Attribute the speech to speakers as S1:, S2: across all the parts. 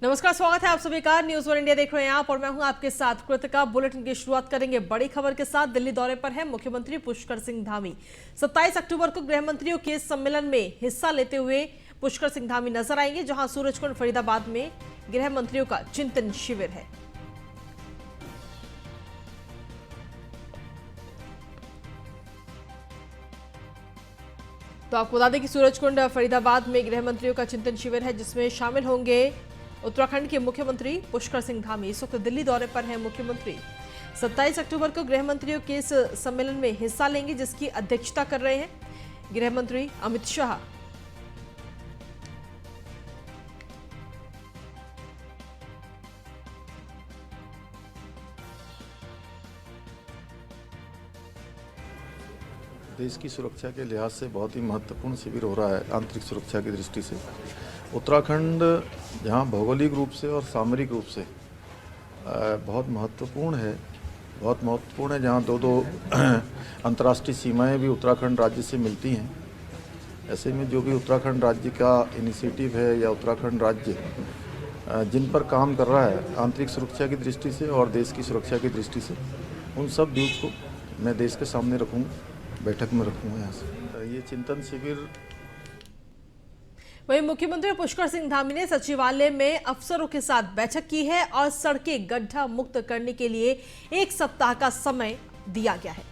S1: नमस्कार, स्वागत है आप सभी का। न्यूज़ वन इंडिया देख रहे हैं आप और मैं हूं आपके साथ कृतिका। बुलेटिन की शुरुआत करेंगे बड़ी खबर के साथ। दिल्ली दौरे पर है मुख्यमंत्री पुष्कर सिंह धामी। 27 अक्टूबर को गृह मंत्रियों के सम्मेलन में हिस्सा लेते हुए पुष्कर सिंह धामी नजर आएंगे, जहां सूरजकुंड फरीदाबाद में गृह मंत्रियों का चिंतन शिविर है। तो आपको बता दें कि सूरजकुंड फरीदाबाद में गृह मंत्रियों का चिंतन शिविर है, जिसमें शामिल होंगे उत्तराखंड के मुख्यमंत्री पुष्कर सिंह धामी। इस वक्त दिल्ली दौरे पर हैं मुख्यमंत्री। 27 अक्टूबर को गृह मंत्रियों के इस सम्मेलन में हिस्सा लेंगे, जिसकी अध्यक्षता कर रहे हैं गृह मंत्री अमित शाह।
S2: देश की सुरक्षा के लिहाज से बहुत ही महत्वपूर्ण शिविर हो रहा है। आंतरिक सुरक्षा की दृष्टि से उत्तराखंड जहां भौगोलिक रूप से और सामरिक रूप से बहुत महत्वपूर्ण है, जहां दो अंतर्राष्ट्रीय सीमाएं भी उत्तराखंड राज्य से मिलती हैं। ऐसे में जो भी उत्तराखंड राज्य का इनिशिएटिव है या उत्तराखंड राज्य जिन पर काम कर रहा है आंतरिक सुरक्षा की दृष्टि से और देश की सुरक्षा की दृष्टि से, उन सब व्यूज को मैं देश के सामने रखूँगा, बैठक में रखूँगा। यहाँ से ये चिंतन शिविर।
S1: वहीं मुख्यमंत्री पुष्कर सिंह धामी ने सचिवालय में अफसरों के साथ बैठक की है और सड़कें गड्ढा मुक्त करने के लिए 1 सप्ताह का समय दिया गया है।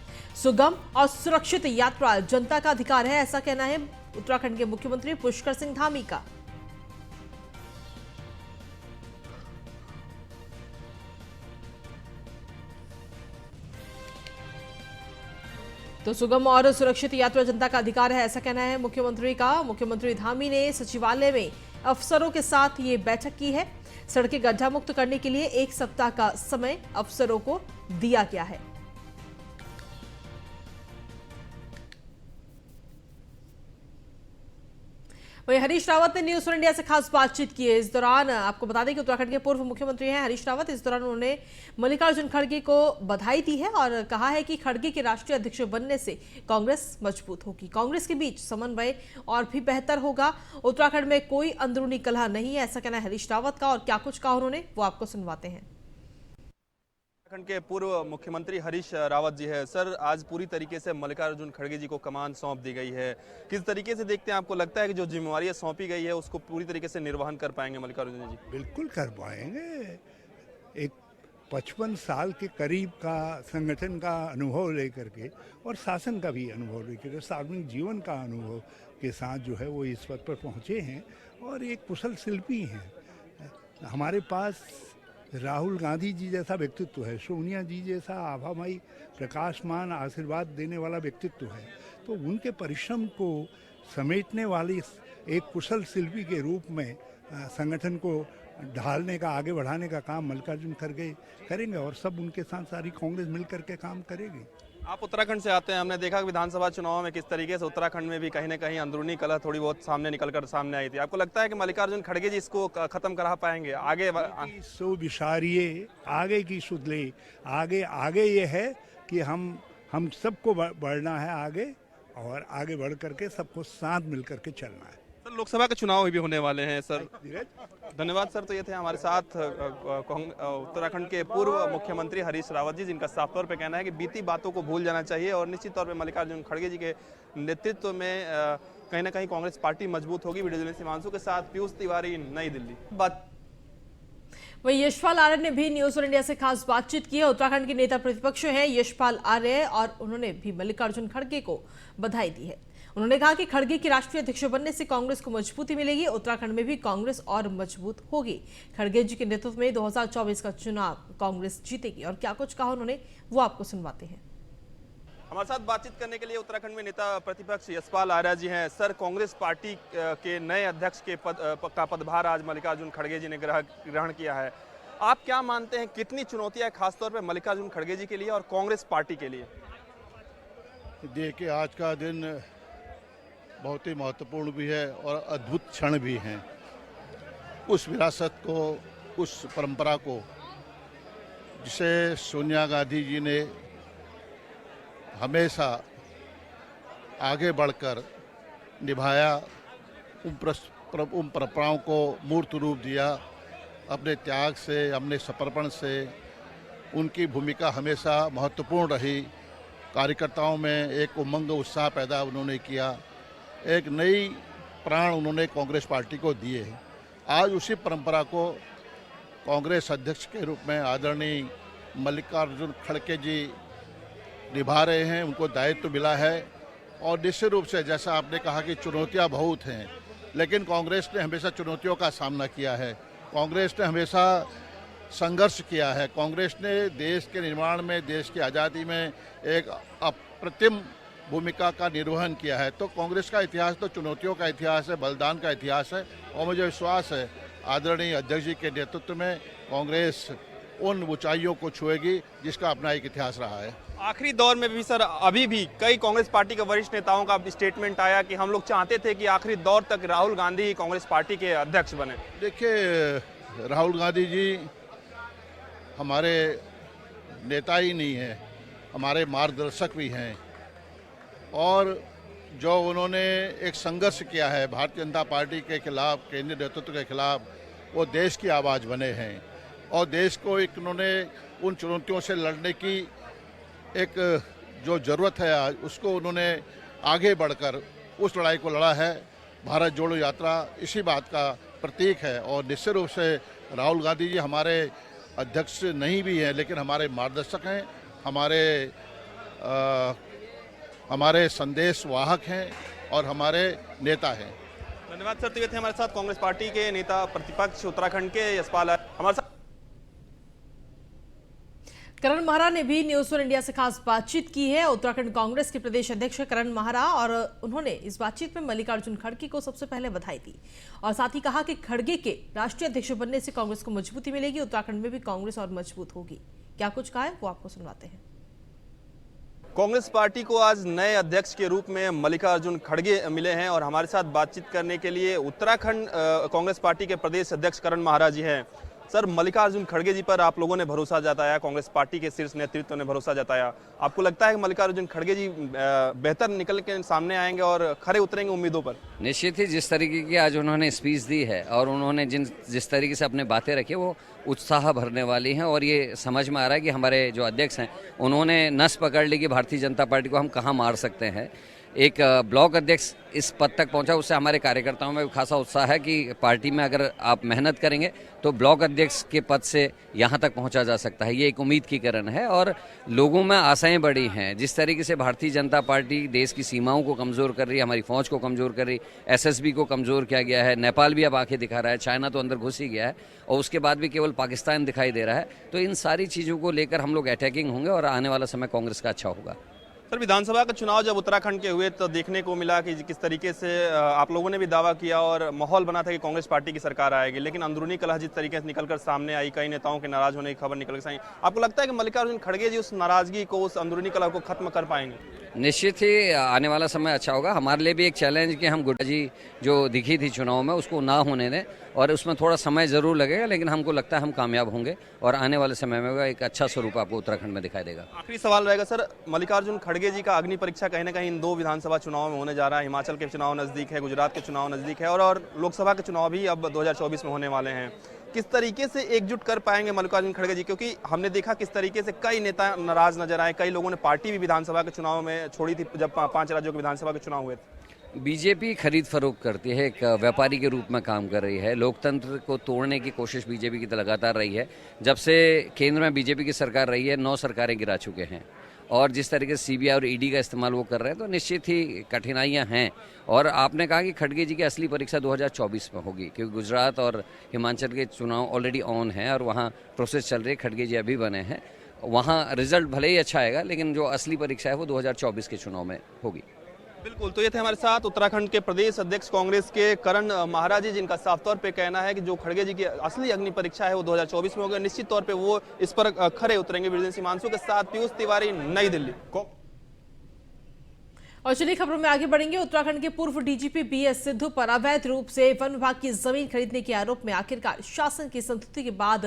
S1: सुगम और सुरक्षित यात्रा जनता का अधिकार है, ऐसा कहना है उत्तराखंड के मुख्यमंत्री पुष्कर सिंह धामी का। तो सुगम और सुरक्षित यात्रा जनता का अधिकार है, ऐसा कहना है मुख्यमंत्री का। मुख्यमंत्री धामी ने सचिवालय में अफसरों के साथ ये बैठक की है। सड़कें गड्ढा मुक्त करने के लिए 1 सप्ताह का समय अफसरों को दिया गया है। वहीं हरीश रावत ने न्यूज़ वन इंडिया से खास बातचीत की है। इस दौरान आपको बता दें कि उत्तराखंड के पूर्व मुख्यमंत्री हैं हरीश रावत। इस दौरान उन्होंने मल्लिकार्जुन खड़गे को बधाई दी है और कहा है कि खड़गे के राष्ट्रीय अध्यक्ष बनने से कांग्रेस मजबूत होगी, कांग्रेस के बीच समन्वय और भी बेहतर होगा। उत्तराखंड में कोई अंदरूनी कलह नहीं है, ऐसा कहना है हरीश रावत का। और क्या कुछ कहा उन्होंने, वो आपको सुनवाते हैं।
S3: उत्तराखंड के पूर्व मुख्यमंत्री हरीश रावत जी है। सर, आज पूरी तरीके से मल्लिकार्जुन खड़गे जी को कमान सौंप दी गई है। किस तरीके से देखते हैं, आपको लगता है कि जो जिम्मेवारी सौंपी गई है उसको पूरी तरीके से निर्वहन कर पाएंगे मल्लिकार्जुन जी?
S4: बिल्कुल कर पाएंगे। एक 55 साल के करीब का संगठन का अनुभव लेकर के और शासन का भी अनुभव लेकर के, सार्वजनिक जीवन का अनुभव के साथ जो है वो इस पद पर पहुँचे हैं और एक कुशल शिल्पी हैं। हमारे पास राहुल गांधी जी जैसा व्यक्तित्व है, सोनिया जी जैसा आभामयी प्रकाशमान आशीर्वाद देने वाला व्यक्तित्व है। तो उनके परिश्रम को समेटने वाली एक कुशल शिल्पी के रूप में संगठन को ढालने का, आगे बढ़ाने का काम मल्लिकार्जुन खड़गे करेंगे और सब उनके साथ सारी कांग्रेस मिलकर के काम करेगी।
S3: आप उत्तराखंड से आते हैं, हमने देखा विधानसभा चुनाव में किस तरीके से उत्तराखंड में भी कहीं ना कहीं अंदरूनी कलह थोड़ी बहुत सामने आई थी। आपको लगता है कि मल्लिकार्जुन खड़गे जी इसको खत्म करा पाएंगे? आगे
S4: सो विचारिए, आगे की सुध ले। आगे ये है कि हम सबको बढ़ना है आगे और आगे बढ़ करके सबको साथ मिल करके चलना है।
S3: सर, लोकसभा के चुनाव भी होने वाले हैं सर। धन्यवाद सर। तो ये थे हमारे साथ उत्तराखंड के पूर्व मुख्यमंत्री हरीश रावत जी, जिनका साफ तौर पे कहना है कि बीती बातों को भूल जाना चाहिए और निश्चित तौर पे मल्लिकार्जुन खड़गे जी के नेतृत्व में कहीं ना कहीं कांग्रेस पार्टी मजबूत होगी। वीडियो जर्नलिस्ट हिमांशु के साथ पीयूष तिवारी, नई दिल्ली।
S1: वहीं यशपाल आर्य ने भी न्यूज़ वन इंडिया से खास बातचीत की है। उत्तराखंड के नेता प्रतिपक्ष हैं यशपाल आर्य और उन्होंने भी मल्लिकार्जुन खड़गे को बधाई दी है। उन्होंने कहा कि खड़गे के राष्ट्रीय अध्यक्ष बनने से कांग्रेस को मजबूती मिलेगी, उत्तराखंड में भी कांग्रेस और मजबूत होगी। खड़गे जी के नेतृत्व में 2024 का चुनाव कांग्रेस जीतेगी। और क्या कुछ कहा उन्होंने, वो आपको सुनवाते हैं।
S3: हमारे साथ बातचीत करने के लिए उत्तराखंड में नेता प्रतिपक्ष यशपाल आर्य जी हैं। सर, कांग्रेस पार्टी के नए अध्यक्ष के का पदभार आज मल्लिकार्जुन खड़गे जी ने ग्रहण किया है। आप क्या मानते हैं, कितनी चुनौतियां खासतौर पर मल्लिकार्जुन खड़गे जी के लिए और कांग्रेस पार्टी के लिए?
S5: देखिए, आज का दिन बहुत ही महत्वपूर्ण भी है और अद्भुत क्षण भी हैं। उस विरासत को, उस परंपरा को जिसे सोनिया गांधी जी ने हमेशा आगे बढ़कर निभाया, उन परंपराओं को मूर्त रूप दिया अपने त्याग से, अपने समर्पण से उनकी भूमिका हमेशा महत्वपूर्ण रही। कार्यकर्ताओं में एक उमंग उत्साह पैदा उन्होंने किया, एक नई प्राण उन्होंने कांग्रेस पार्टी को दिए। आज उसी परंपरा को कांग्रेस अध्यक्ष के रूप में आदरणीय मल्लिकार्जुन खड़गे जी निभा रहे हैं। उनको दायित्व मिला है और निश्चित रूप से जैसा आपने कहा कि चुनौतियां बहुत हैं, लेकिन कांग्रेस ने हमेशा चुनौतियों का सामना किया है। कांग्रेस ने हमेशा संघर्ष किया है। कांग्रेस ने देश के निर्माण में, देश की आज़ादी में एक अप्रतिम भूमिका का निर्वहन किया है। तो कांग्रेस का इतिहास तो चुनौतियों का इतिहास है, बलिदान का इतिहास है और मुझे विश्वास है आदरणीय अध्यक्ष जी के नेतृत्व में कांग्रेस उन ऊंचाइयों को छुएगी जिसका अपना एक इतिहास रहा है।
S3: आखिरी दौर में भी सर अभी भी कई कांग्रेस पार्टी के वरिष्ठ नेताओं का स्टेटमेंट आया कि हम लोग चाहते थे कि आखिरी दौर तक राहुल गांधी ही कांग्रेस पार्टी के अध्यक्ष बने।
S5: देखिए, राहुल गांधी जी हमारे नेता ही नहीं हैं, हमारे मार्गदर्शक भी हैं और जो उन्होंने एक संघर्ष किया है भारतीय जनता पार्टी के खिलाफ, केंद्रीय नेतृत्व के खिलाफ, वो देश की आवाज़ बने हैं और देश को एक उन्होंने उन चुनौतियों से लड़ने की एक जो ज़रूरत है आज उसको उन्होंने आगे बढ़कर उस लड़ाई को लड़ा है। भारत जोड़ो यात्रा इसी बात का प्रतीक है और निश्चित रूप से राहुल गांधी जी हमारे अध्यक्ष नहीं भी हैं लेकिन हमारे मार्गदर्शक हैं, हमारे संदेश वाहक हैं और हमारे नेता हैं।
S3: धन्यवाद सर। तो ये थे हमारे साथ कांग्रेस पार्टी के नेता प्रतिपक्ष उत्तराखंड के यशपाल हमारे साथ।
S1: करण माहरा ने भी न्यूज़ वन इंडिया से खास बातचीत की है। उत्तराखंड कांग्रेस के प्रदेश अध्यक्ष करण माहरा, और उन्होंने इस बातचीत में मल्लिकार्जुन खड़गे को सबसे पहले बधाई दी और साथ ही कहा कि खड़गे के राष्ट्रीय अध्यक्ष बनने से कांग्रेस को मजबूती मिलेगी, उत्तराखंड में भी कांग्रेस और मजबूत होगी। क्या कुछ कहा है वो आपको सुनवाते हैं।
S3: कांग्रेस पार्टी को आज नए अध्यक्ष के रूप में मल्लिकार्जुन खड़गे मिले हैं और हमारे साथ बातचीत करने के लिए उत्तराखंड कांग्रेस पार्टी के प्रदेश अध्यक्ष करण माहरा जी हैं। सर, मल्लिकार्जुन खड़गे जी पर आप लोगों ने भरोसा जताया, कांग्रेस पार्टी के शीर्ष नेतृत्व ने भरोसा जताया। आपको लगता है कि मल्लिकार्जुन खड़गे जी बेहतर निकल के सामने आएंगे और खरे उतरेंगे उम्मीदों पर?
S6: निश्चित ही जिस तरीके की आज उन्होंने स्पीच दी है और उन्होंने जिस तरीके से अपने बातें रखी वो उत्साह भरने वाली हैं और ये समझ में आ रहा है कि हमारे जो अध्यक्ष हैं उन्होंने नस पकड़ ली कि भारतीय जनता पार्टी को हम कहाँ मार सकते हैं। एक ब्लॉक अध्यक्ष इस पद तक पहुंचा, उससे हमारे कार्यकर्ताओं में खासा उत्साह है कि पार्टी में अगर आप मेहनत करेंगे तो ब्लॉक अध्यक्ष के पद से यहां तक पहुंचा जा सकता है। ये एक उम्मीद की किरण है और लोगों में आशाएं बड़ी हैं। जिस तरीके से भारतीय जनता पार्टी देश की सीमाओं को कमज़ोर कर रही है, हमारी फौज को कमज़ोर कर रही, एसएसबी को कमज़ोर किया गया है, नेपाल भी अब आंखें दिखा रहा है, चाइना तो अंदर घुस ही गया है और उसके बाद भी केवल पाकिस्तान दिखाई दे रहा है। तो इन सारी चीज़ों को लेकर हम लोग अटैकिंग होंगे और आने वाला समय कांग्रेस का अच्छा होगा।
S3: सर, विधानसभा का चुनाव जब उत्तराखंड के हुए तो देखने को मिला कि किस तरीके से आप लोगों ने भी दावा किया और माहौल बना था कि कांग्रेस पार्टी की सरकार आएगी, लेकिन अंदरूनी कलह जिस तरीके से निकलकर सामने आई, कई नेताओं के नाराज होने की खबर निकल कर आई। आपको लगता है कि मल्लिकार्जुन खड़गे जी उस नाराजगी को, उस अंदरूनी कलह को खत्म कर पाएंगे?
S6: निश्चित ही आने वाला समय अच्छा होगा। हमारे लिए भी एक चैलेंज कि हम गुड्डा जी जो दिखी थी चुनाव में उसको ना होने दें और उसमें थोड़ा समय ज़रूर लगेगा, लेकिन हमको लगता है हम कामयाब होंगे और आने वाले समय में एक अच्छा स्वरूप आपको उत्तराखंड में दिखाई देगा।
S3: आखिरी सवाल रहेगा सर, मल्लिकार्जुन खड़गे जी का अग्नि परीक्षा कहीं ना कहीं इन 2 विधानसभा चुनाव में होने जा रहा है। हिमाचल के चुनाव नज़दीक है, गुजरात के चुनाव नज़दीक है और लोकसभा के चुनाव भी अब 2024 में होने वाले हैं। किस तरीके से एकजुट कर पाएंगे मल्लिकार्जुन खड़गे जी? क्योंकि हमने देखा किस तरीके से कई नेता नाराज नजर आए, कई लोगों ने पार्टी भी विधानसभा के चुनाव में छोड़ी थी जब 5 राज्यों के विधानसभा के चुनाव हुए थे।
S6: बीजेपी खरीद फरोख्त करती है, एक व्यापारी के रूप में काम कर रही है। लोकतंत्र को तोड़ने की कोशिश बीजेपी की लगातार रही है। जब से केंद्र में बीजेपी की सरकार रही है 9 सरकारें गिरा चुके हैं और जिस तरीके से सीबीआई और ईडी का इस्तेमाल वो कर रहे हैं तो निश्चित ही कठिनाइयां हैं। और आपने कहा कि खड़गे जी की असली परीक्षा 2024 में होगी क्योंकि गुजरात और हिमाचल के चुनाव ऑलरेडी ऑन हैं और वहाँ प्रोसेस चल रही है। खड़गे जी अभी बने हैं, वहाँ रिजल्ट भले ही अच्छा आएगा लेकिन जो असली परीक्षा है वो 2024 के चुनाव में होगी।
S3: बिल्कुल। तो ये थे हमारे साथ उत्तराखंड के प्रदेश अध्यक्ष कांग्रेस के करण माहरा जी, जिनका साफ तौर पे कहना है कि जो खड़गे जी की असली अग्नि परीक्षा है वो 2024 में होगी। निश्चित तौर पे वो इस पर खरे उतरेंगे। ब्रिजेश हिमांशु के साथ पीयूष तिवारी, नई दिल्ली।
S1: और चलिए खबरों में आगे बढ़ेंगे। उत्तराखंड के पूर्व डीजीपी बीएस सिद्धू पर अवैध रूप से वन विभाग की जमीन खरीदने के आरोप में आखिरकार शासन की संस्तुति के बाद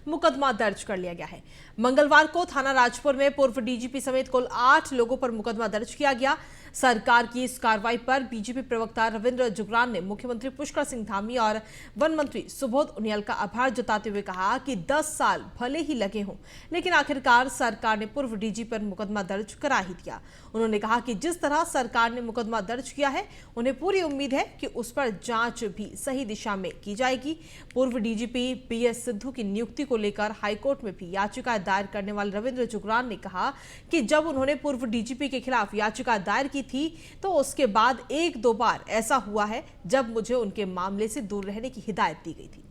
S1: मुकदमा दर्ज कर लिया गया है। मंगलवार को थाना राजपुर में पूर्व डीजीपी समेत कुल 8 लोगों पर मुकदमा दर्ज किया गया। सरकार की इस कार्रवाई पर बीजेपी प्रवक्ता रविंद्र जुगरान ने मुख्यमंत्री पुष्कर सिंह धामी और वन मंत्री सुबोध उनियाल का आभार जताते हुए कहा कि 10 साल भले ही लगे हों, लेकिन आखिरकार सरकार ने पूर्व डीजी पर मुकदमा दर्ज करा ही दिया। उन्होंने कहा कि जिस तरह सरकार ने मुकदमा दर्ज किया है, उन्हें पूरी उम्मीद है कि उस पर जांच भी सही दिशा में की जाएगी। पूर्व डीजीपी बीएस सिद्धू की नियुक्ति को लेकर हाईकोर्ट में भी याचिका दायर करने वाले रविंद्र जुगरान ने कहा कि जब उन्होंने पूर्व डीजीपी के खिलाफ याचिका दायर की थी तो उसके बाद 1-2 बार ऐसा हुआ है जब मुझे उनके मामले से दूर रहने की हिदायत दी गई थी।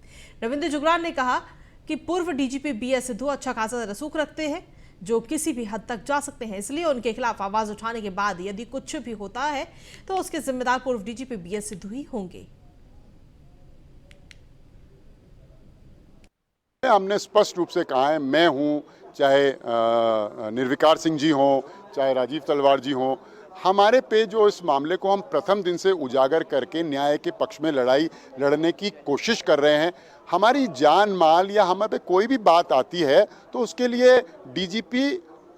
S1: रविंद्र जुगरान ने कहा कि पूर्व डीजीपी बीएस सिद्धू अच्छा खासा रसूख रखते हैं जो किसी भी हद तक जा सकते हैं, इसलिए उनके खिलाफ आवाज उठाने के बाद यदि कुछ भी होता है तो उसके जिम्मेदार पूर्व डीजीपी बीएस सिद्धू ही होंगे।
S7: हमने स्पष्ट रूप से कहा है, मैं हूं, चाहे निर्विकार सिंह जी हों, चाहे राजीव तलवार जी हों, हमारे पे जो इस मामले को हम प्रथम दिन से उजागर करके न्याय के पक्ष में लड़ाई लड़ने की कोशिश कर रहे हैं। हमारी जान माल या हमें पे कोई भी बात आती है तो उसके लिए डीजीपी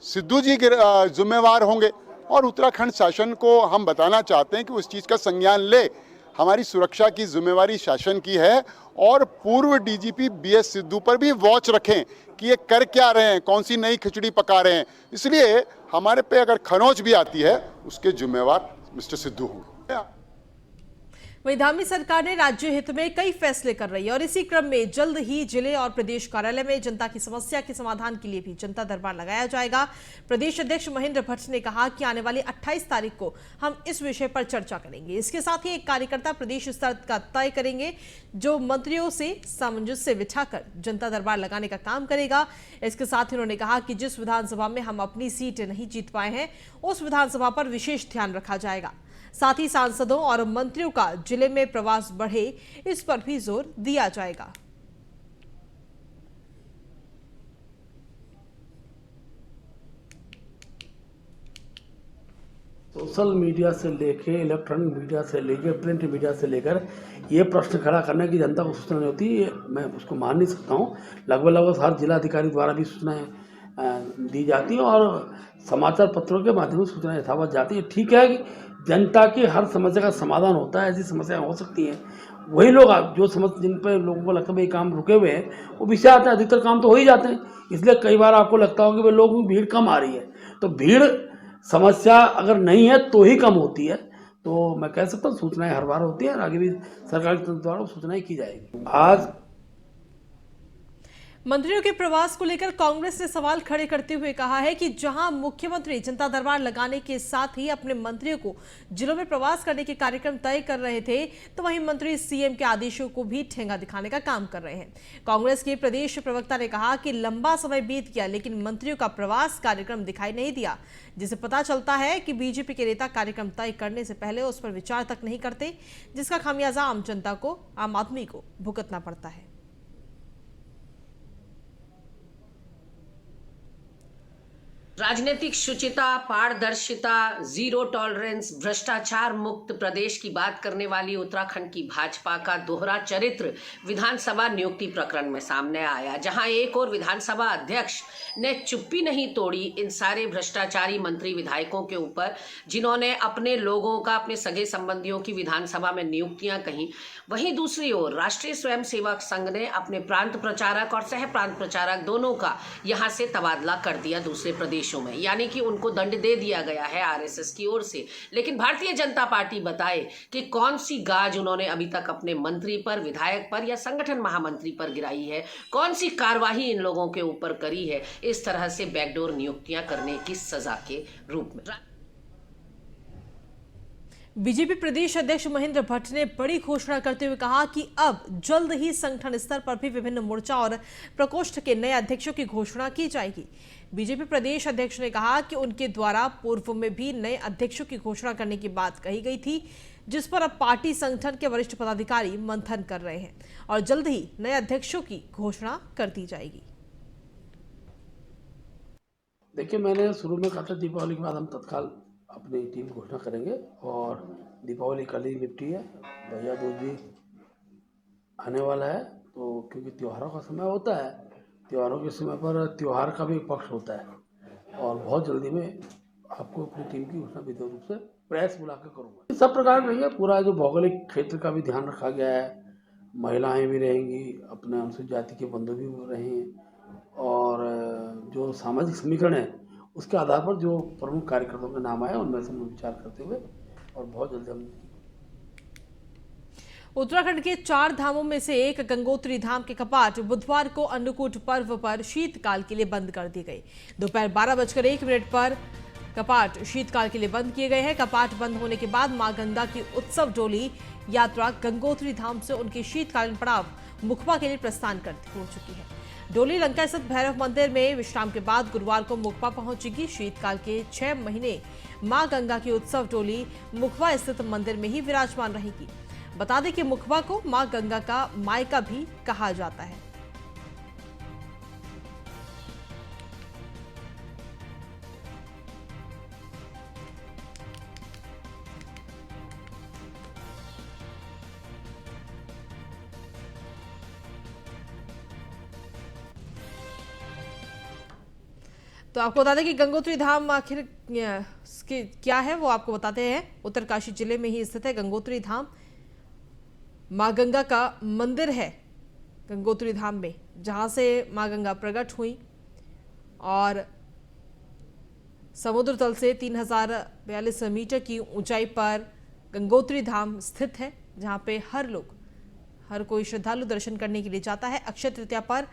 S7: सिद्धू जी जिम्मेवार होंगे और उत्तराखंड शासन को हम बताना चाहते हैं कि उस चीज़ का संज्ञान ले। हमारी सुरक्षा की जिम्मेवारी शासन की है और पूर्व डीजीपी बीएस सिद्धू पर भी वॉच रखें कि ये कर क्या रहे हैं, कौन सी नई खिचड़ी पका रहे हैं। इसलिए हमारे पे अगर खरोंच भी आती है उसके जिम्मेवार मिस्टर सिद्धू होंगे।
S1: वहीं धामी सरकार ने राज्य हित में कई फैसले कर रही है और इसी क्रम में जल्द ही जिले और प्रदेश कार्यालय में जनता की समस्या के समाधान के लिए भी जनता दरबार लगाया जाएगा। प्रदेश अध्यक्ष महेंद्र भट्ट ने कहा कि आने वाली 28 तारीख को हम इस विषय पर चर्चा करेंगे। इसके साथ ही एक कार्यकर्ता प्रदेश स्तर का तय करेंगे जो मंत्रियों से सामंजस्य बिठाकर जनता दरबार लगाने का काम करेगा। इसके साथ ही उन्होंने कहा कि जिस विधानसभा में हम अपनी सीट नहीं जीत पाए हैं उस विधानसभा पर विशेष ध्यान रखा जाएगा। साथ ही सांसदों और मंत्रियों का जिले में प्रवास बढ़े, इस पर भी जोर दिया जाएगा।
S8: सोशल मीडिया से लेके इलेक्ट्रॉनिक मीडिया से लेके प्रिंट मीडिया से लेकर ये प्रश्न खड़ा करने की जनता को सूचना नहीं होती, मैं उसको मान नहीं सकता हूँ। लगभग हर जिलाधिकारी द्वारा भी सूचनाएं दी जाती है और समाचार पत्रों के माध्यम से सूचनाएं यथावत जाती है। ठीक है कि जनता की हर समस्या का समाधान होता है, ऐसी समस्याएं हो सकती हैं। वही लोग जो जिन पर लोगों को लगता है भाई काम रुके हुए हैं वो विषय आते हैं, अधिकतर काम तो हो ही जाते हैं। इसलिए कई बार आपको लगता होगा कि भाई लोगों की भीड़ कम आ रही है, तो भीड़ समस्या अगर नहीं है तो ही कम होती है। तो मैं कह सकता हूँ सूचनाएं हर बार होती है और आगे भी सरकार के द्वारा सूचनाएं की जाएगी। आज
S1: मंत्रियों के प्रवास को लेकर कांग्रेस ने सवाल खड़े करते हुए कहा है कि जहां मुख्यमंत्री जनता दरबार लगाने के साथ ही अपने मंत्रियों को जिलों में प्रवास करने के कार्यक्रम तय कर रहे थे, तो वहीं मंत्री सीएम के आदेशों को भी ठेंगा दिखाने का काम कर रहे हैं। कांग्रेस के प्रदेश प्रवक्ता ने कहा कि लंबा समय बीत गया लेकिन मंत्रियों का प्रवास कार्यक्रम दिखाई नहीं दिया, जिससे पता चलता है कि बीजेपी के नेता कार्यक्रम तय करने से पहले उस पर विचार तक नहीं करते, जिसका खामियाजा आम जनता को, आम आदमी को भुगतना पड़ता है।
S9: राजनीतिक शुचिता, पारदर्शिता, जीरो टॉलरेंस, भ्रष्टाचार मुक्त प्रदेश की बात करने वाली उत्तराखंड की भाजपा का दोहरा चरित्र विधानसभा नियुक्ति प्रकरण में सामने आया, जहां एक और विधानसभा अध्यक्ष ने चुप्पी नहीं तोड़ी इन सारे भ्रष्टाचारी मंत्री विधायकों के ऊपर, जिन्होंने अपने लोगों का, अपने सगे संबंधियों की विधानसभा में नियुक्तियां कहीं। वहीं दूसरी ओर राष्ट्रीय स्वयंसेवक संघ ने अपने प्रांत प्रचारक और सह प्रांत प्रचारक दोनों का यहां से तबादला कर दिया दूसरे प्रदेशों में, यानी कि उनको दंड दे दिया गया है आरएसएस की ओर से। लेकिन भारतीय जनता पार्टी बताए कि कौन सी गाज उन्होंने अभी तक अपने मंत्री पर, विधायक पर या संगठन महामंत्री पर गिराई है, कौन सी कार्यवाही इन लोगों के ऊपर करी है इस तरह से बैकडोर नियुक्तियां करने की सजा के रूप में।
S1: बीजेपी प्रदेश अध्यक्ष महेंद्र भट्ट ने बड़ी घोषणा करते हुए कहा कि अब जल्द ही संगठन स्तर पर भी विभिन्न मोर्चा और प्रकोष्ठ के नए अध्यक्षों की घोषणा की जाएगी। बीजेपी प्रदेश अध्यक्ष ने कहा कि उनके द्वारा पूर्व में भी नए अध्यक्षों की घोषणा करने की बात कही गई थी, जिस पर अब पार्टी संगठन के वरिष्ठ पदाधिकारी मंथन कर रहे हैं और जल्द ही नए अध्यक्षों की घोषणा कर दी जाएगी।
S8: देखिए, मैंने शुरू में कहा था दीपावली के बाद हम तत्काल अपनी टीम घोषणा करेंगे और दीपावली कल ही निपटी है, भैया दूज भी आने वाला है, तो क्योंकि त्योहारों का समय होता है, त्योहारों के समय पर त्यौहार का भी पक्ष होता है और बहुत जल्दी में आपको अपनी टीम की घोषणा विधिवत रूप से प्रेस बुला कर करूँगा। सब प्रकार रहेंगे, पूरा जो भौगोलिक क्षेत्र का भी ध्यान रखा गया है, महिलाएं भी रहेंगी, अपने अनुसूचित जाति के बंधु भी रहेंगे और जो सामाजिक समीकरण है उसके आधार पर जो प्रमुख कार्यकर्ताओं के नाम आए उनमें से हम विचार करते हुए और बहुत जल्दी हम
S1: उत्तराखंड के 4 धामों में से एक गंगोत्री धाम के कपाट बुधवार को अन्नकूट पर्व पर शीतकाल के लिए बंद कर दिए गए। दोपहर 12:01 पर कपाट शीतकाल के लिए बंद किए गए हैं। कपाट बंद होने के बाद मां गंगा की उत्सव डोली यात्रा गंगोत्री धाम से उनके शीतकालीन पड़ाव मुखबा के लिए प्रस्थान हो चुकी है। डोली लंका स्थित भैरव मंदिर में विश्राम के बाद गुरुवार को मुखबा पहुंचेगी। शीतकाल के 6 महीने मां गंगा की उत्सव डोली मुखबा स्थित मंदिर में ही विराजमान रहेगी। बता दें कि मुखबा को मां गंगा का मायका भी कहा जाता है। तो आपको बता दें कि गंगोत्री धाम आखिर क्या है वो आपको बताते हैं। उत्तरकाशी जिले में ही स्थित है गंगोत्री धाम। मां गंगा का मंदिर है गंगोत्री धाम में, जहां से मां गंगा प्रकट हुई और समुद्र तल से 3042 मीटर की ऊंचाई पर गंगोत्री धाम स्थित है, जहां पे हर कोई श्रद्धालु दर्शन करने के लिए जाता है। अक्षय तृतीया पर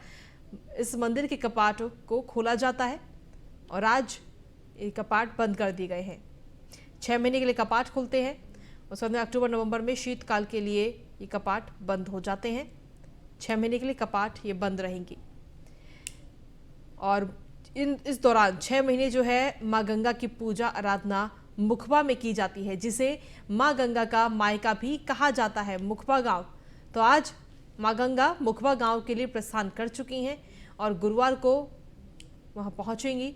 S1: इस मंदिर के कपाट को खोला जाता है और आज ये कपाट बंद कर दिए गए हैं। 6 महीने के लिए कपाट खुलते हैं। उस वक्त अक्टूबर-नवंबर में शीतकाल के लिए ये कपाट बंद हो जाते हैं। 6 महीने के लिए कपाट ये बंद रहेंगी और इस दौरान 6 महीने जो है मां गंगा की पूजा आराधना मुखबा में की जाती है, जिसे मां गंगा का मायका भी कहा जाता है, मुखबा गांव। तो आज मां गंगा मुखबा गांव के लिए प्रस्थान कर चुकी हैं और गुरुवार को वहां पहुंचेंगी।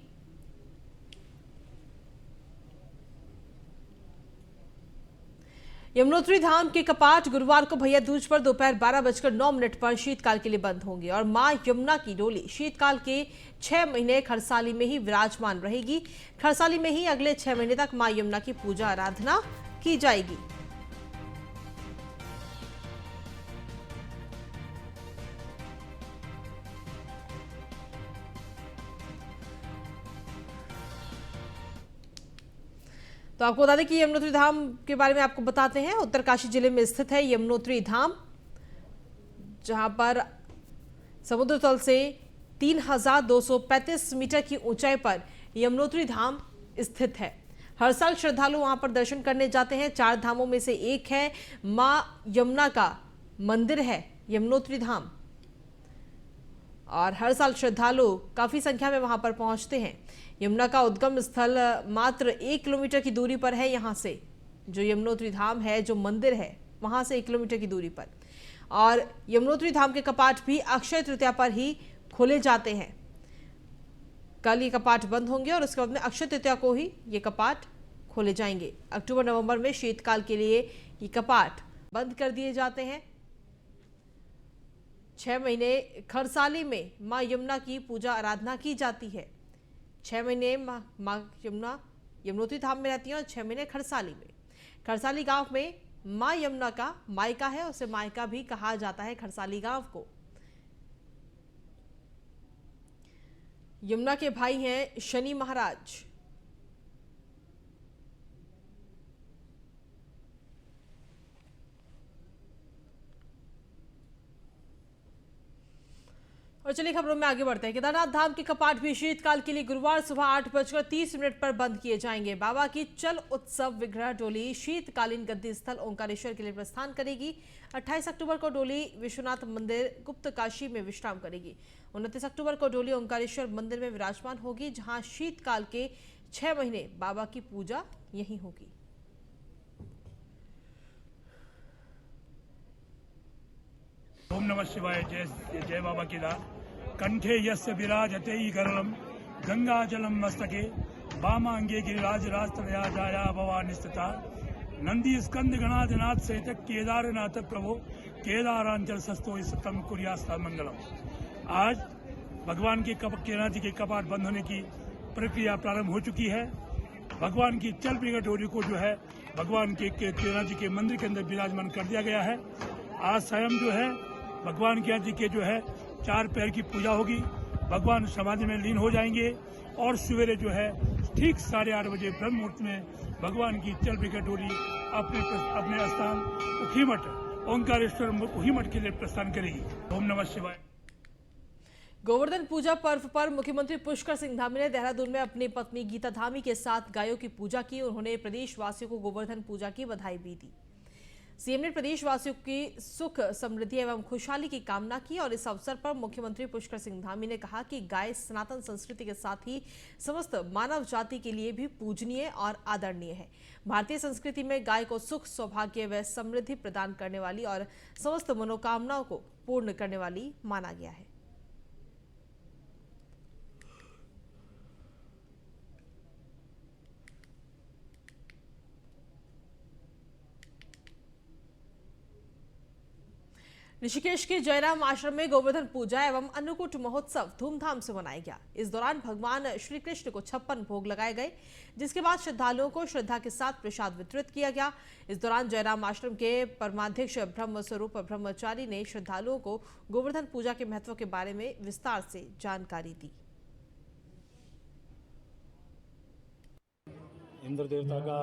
S1: यमुनोत्री धाम के कपाट गुरुवार को भैया दूज पर दोपहर 12:09 पर शीतकाल के लिए बंद होंगे और मां यमुना की डोली शीतकाल के 6 महीने खरसाली में ही विराजमान रहेगी। खरसाली में ही अगले 6 महीने तक मां यमुना की पूजा आराधना की जाएगी। तो आपको बता दें कि यमुनोत्री धाम के बारे में आपको बताते हैं। उत्तरकाशी जिले में स्थित है यमुनोत्री धाम, जहां पर समुद्र तल से 3235 मीटर की ऊंचाई पर यमुनोत्री धाम स्थित है। हर साल श्रद्धालु वहां पर दर्शन करने जाते हैं। 4 धामों में से एक है मां यमुना का मंदिर है यमुनोत्री धाम और हर साल श्रद्धालु काफी संख्या में वहां पर पहुंचते हैं। यमुना का उद्गम स्थल मात्र 1 किलोमीटर की दूरी पर है। यहाँ से जो यमुनोत्री धाम है, जो मंदिर है, वहां से 1 किलोमीटर की दूरी पर। और यमुनोत्री धाम के कपाट भी अक्षय तृतीया पर ही खोले जाते हैं। कल ये कपाट बंद होंगे और उसके बाद में अक्षय तृतीया को ही ये कपाट खोले जाएंगे। अक्टूबर-नवंबर में शीतकाल के लिए ये कपाट बंद कर दिए जाते हैं। 6 महीने खरसाली में मां यमुना की पूजा आराधना की जाती है। 6 महीने मां यमुना यमुनोत्री धाम में रहती है और 6 महीने खरसाली में। खरसाली गांव में मां यमुना का मायका है, उसे मायका भी कहा जाता है खरसाली गांव को। यमुना के भाई हैं शनि महाराज। और चलिए खबरों में आगे बढ़ते हैं। केदारनाथ धाम के कपाट भी शीतकाल के लिए गुरुवार सुबह 8:30 पर बंद किए जाएंगे। बाबा की चल उत्सव विग्रह डोली शीतकालीन गद्दी स्थल ओंकारेश्वर के लिए प्रस्थान करेगी। 28 अक्टूबर को डोली विश्वनाथ मंदिर गुप्त काशी में विश्राम करेगी। 29 अक्टूबर को डोली ओंकारेश्वर मंदिर में विराजमान होगी, जहां शीतकाल के 6 महीने बाबा की पूजा यहीं होगी।
S10: ओम नमः शिवाय। जय बाबा केदार। कंठे यस्य विराजते गरलम गंगाजलम मस्तके वामांगे गिरिराज रास्तया जाया भवानी स्थिता नंदी स्कंद गणाधिनाथ सहित केदारनाथ प्रभु केदारांचल सस्तो सतम कुरियास्ता मंगलम। आज भगवान के केदारनाथ जी के कपाट बंद होने की प्रक्रिया प्रारंभ हो चुकी है भगवान की चल प्रकट होली को जो है भगवान के केदारनाथ जी के मंदिर के अंदर विराजमान कर दिया गया है। आज स्वयं जो है भगवान केदार जी के जो है 4 पैर की पूजा होगी। भगवान समाधि में लीन हो जाएंगे और सवेरे जो है ठीक 8:30 बजे ब्रह्म मुहूर्त में भगवान की चल प्रकट होली अपने स्थान उखीमठ ओंकारेश्वर उखीमठ के लिए प्रस्थान करेगी। ओम नमः शिवाय।
S1: गोवर्धन पूजा पर्व पर मुख्यमंत्री पुष्कर सिंह धामी ने देहरादून में अपनी पत्नी गीता धामी के साथ गायों की पूजा की। उन्होंने प्रदेशवासियों को गोवर्धन पूजा की बधाई भी दी। सीएम ने प्रदेशवासियों की सुख समृद्धि एवं खुशहाली की कामना की और इस अवसर पर मुख्यमंत्री पुष्कर सिंह धामी ने कहा कि गाय सनातन संस्कृति के साथ ही समस्त मानव जाति के लिए भी पूजनीय और आदरणीय है। भारतीय संस्कृति में गाय को सुख, सौभाग्य व समृद्धि प्रदान करने वाली और समस्त मनोकामनाओं को पूर्ण करने वाली माना गया है। ऋषिकेश के जयराम आश्रम में गोवर्धन पूजा एवं अन्नकूट महोत्सव धूमधाम से मनाया गया। इस दौरान भगवान श्री कृष्ण को 56 भोग लगाए गए, जिसके बाद श्रद्धालुओं को श्रद्धा के साथ प्रसाद वितरित किया गया। इस दौरान जयराम आश्रम के परमाध्यक्ष ब्रह्म स्वरूप ब्रह्मचारी ने श्रद्धालुओं को गोवर्धन पूजा के महत्व के बारे में विस्तार से जानकारी दी।
S11: इंद्र देवता का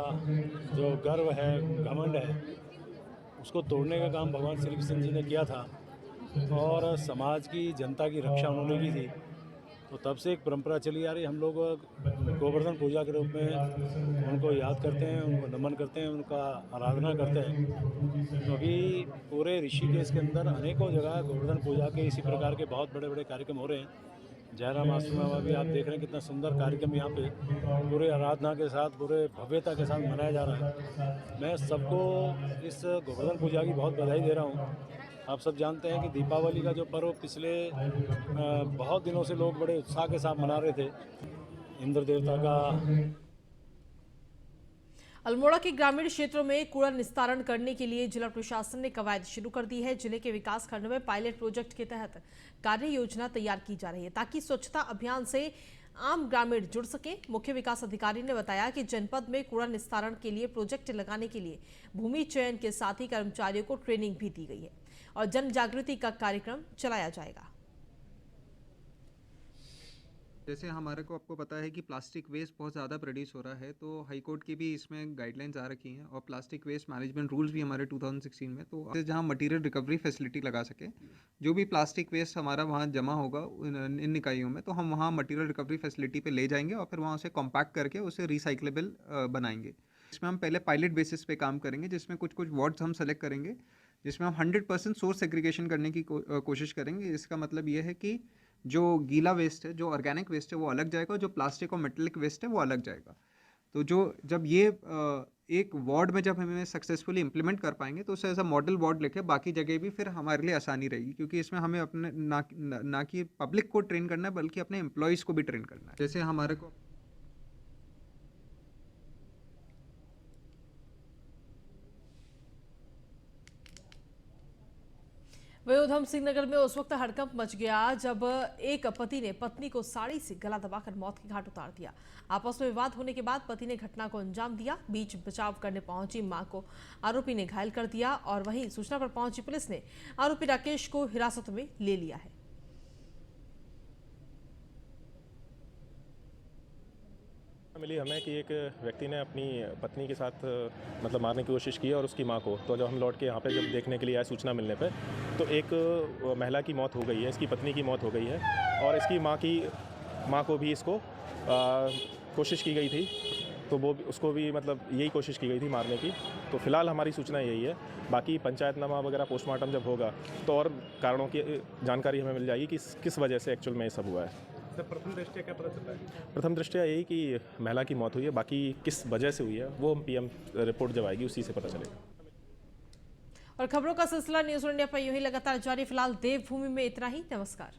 S11: जो गर्व है, घमंड है, उसको तोड़ने का काम भगवान श्री कृष्ण जी ने किया था और समाज की, जनता की रक्षा उन्होंने की थी। तो तब से एक परंपरा चली आ रही। हम लोग गोवर्धन पूजा के रूप में उनको याद करते हैं, उनको नमन करते हैं, उनका आराधना करते हैं, क्योंकि पूरे ऋषिकेश के अंदर अनेकों जगह गोवर्धन पूजा के इसी प्रकार के बहुत बड़े बड़े कार्यक्रम हो रहे हैं। जयराम आश्रम में भी आप देख रहे हैं कितना सुंदर कार्यक्रम यहाँ पे पूरे आराधना के साथ, पूरे भव्यता के साथ मनाया जा रहा है। मैं सबको इस गोवर्धन पूजा की बहुत बधाई दे रहा हूँ। आप सब जानते हैं कि दीपावली का जो पर्व पिछले बहुत दिनों से लोग बड़े उत्साह के साथ मना रहे थे। इंद्र देवता का
S1: अल्मोड़ा के ग्रामीण क्षेत्रों में कूड़ा निस्तारण करने के लिए जिला प्रशासन ने कवायद शुरू कर दी है। जिले के विकास खंड में पायलट प्रोजेक्ट के तहत कार्य योजना तैयार की जा रही है ताकि स्वच्छता अभियान से आम ग्रामीण जुड़ सके। मुख्य विकास अधिकारी ने बताया कि जनपद में कूड़ा निस्तारण के लिए प्रोजेक्ट लगाने के लिए भूमि चयन के साथ ही कर्मचारियों को ट्रेनिंग भी दी गई है और जन जागृति का कार्यक्रम चलाया जाएगा।
S12: जैसे हमारे को आपको पता है कि प्लास्टिक वेस्ट बहुत ज़्यादा प्रोड्यूस हो रहा है, तो हाई कोर्ट की भी इसमें गाइडलाइंस आ रखी हैं और प्लास्टिक वेस्ट मैनेजमेंट रूल्स भी हमारे 2016 में, तो जहाँ मटेरियल रिकवरी फैसिलिटी लगा सके, जो भी प्लास्टिक वेस्ट हमारा वहाँ जमा होगा इन इकाइयों में, तो हम वहाँ मटेरियल रिकवरी फैसिलिटी पे ले जाएंगे और फिर वहाँ उसे कॉम्पैक्ट करके उसे रिसाइक्लेबल बनाएंगे। इसमें हम पहले पायलट बेसिस पे काम करेंगे, जिसमें कुछ वार्ड्स हम सेलेक्ट करेंगे, जिसमें हम 100% सोर्स सेग्रीगेशन करने की कोशिश करेंगे। इसका मतलब ये है कि जो गीला वेस्ट है, जो ऑर्गेनिक वेस्ट है, वो अलग जाएगा, जो प्लास्टिक और मेटेलिक वेस्ट है वो अलग जाएगा। तो जब ये एक वार्ड में जब हमें सक्सेसफुली इम्प्लीमेंट कर पाएंगे तो उसे एज अ मॉडल वार्ड लेके बाकी जगह भी फिर हमारे लिए आसानी रहेगी, क्योंकि इसमें हमें अपने ना कि पब्लिक को ट्रेन करना है बल्कि अपने एम्प्लॉयज़ को भी ट्रेन करना है। जैसे हमारे को
S1: वही उधम सिंह नगर में उस वक्त हड़कंप मच गया जब एक पति ने पत्नी को साड़ी से गला दबाकर मौत के घाट उतार दिया। आपस में विवाद होने के बाद पति ने घटना को अंजाम दिया। बीच बचाव करने पहुंची मां को आरोपी ने घायल कर दिया और वहीं सूचना पर पहुंची पुलिस ने आरोपी राकेश को हिरासत में ले लिया है।
S13: मिली हमें कि एक व्यक्ति ने अपनी पत्नी के साथ मतलब मारने की कोशिश की और उसकी मां को, तो जब हम लौट के यहाँ पे जब देखने के लिए आए सूचना मिलने पे, तो एक महिला की मौत हो गई है, इसकी पत्नी की मौत हो गई है और इसकी मां को भी इसको कोशिश की गई थी, तो वो उसको भी मतलब यही कोशिश की गई थी मारने की। तो फिलहाल हमारी सूचना यही है, बाकी पंचायतनामा वगैरह पोस्टमार्टम जब होगा तो और कारणों की जानकारी हमें मिल जाएगी कि किस वजह से एक्चुअल में ये सब हुआ है।
S11: प्रथम दृष्टया क्या पता चला है?
S13: प्रथम दृष्टया यही कि महिला की मौत हुई है, बाकी किस वजह से हुई है वो पीएम रिपोर्ट जब आएगी उसी से पता चलेगा।
S1: और खबरों का सिलसिला न्यूज़ इंडिया पर यूं ही लगातार जारी। फिलहाल देवभूमि में इतना ही। नमस्कार।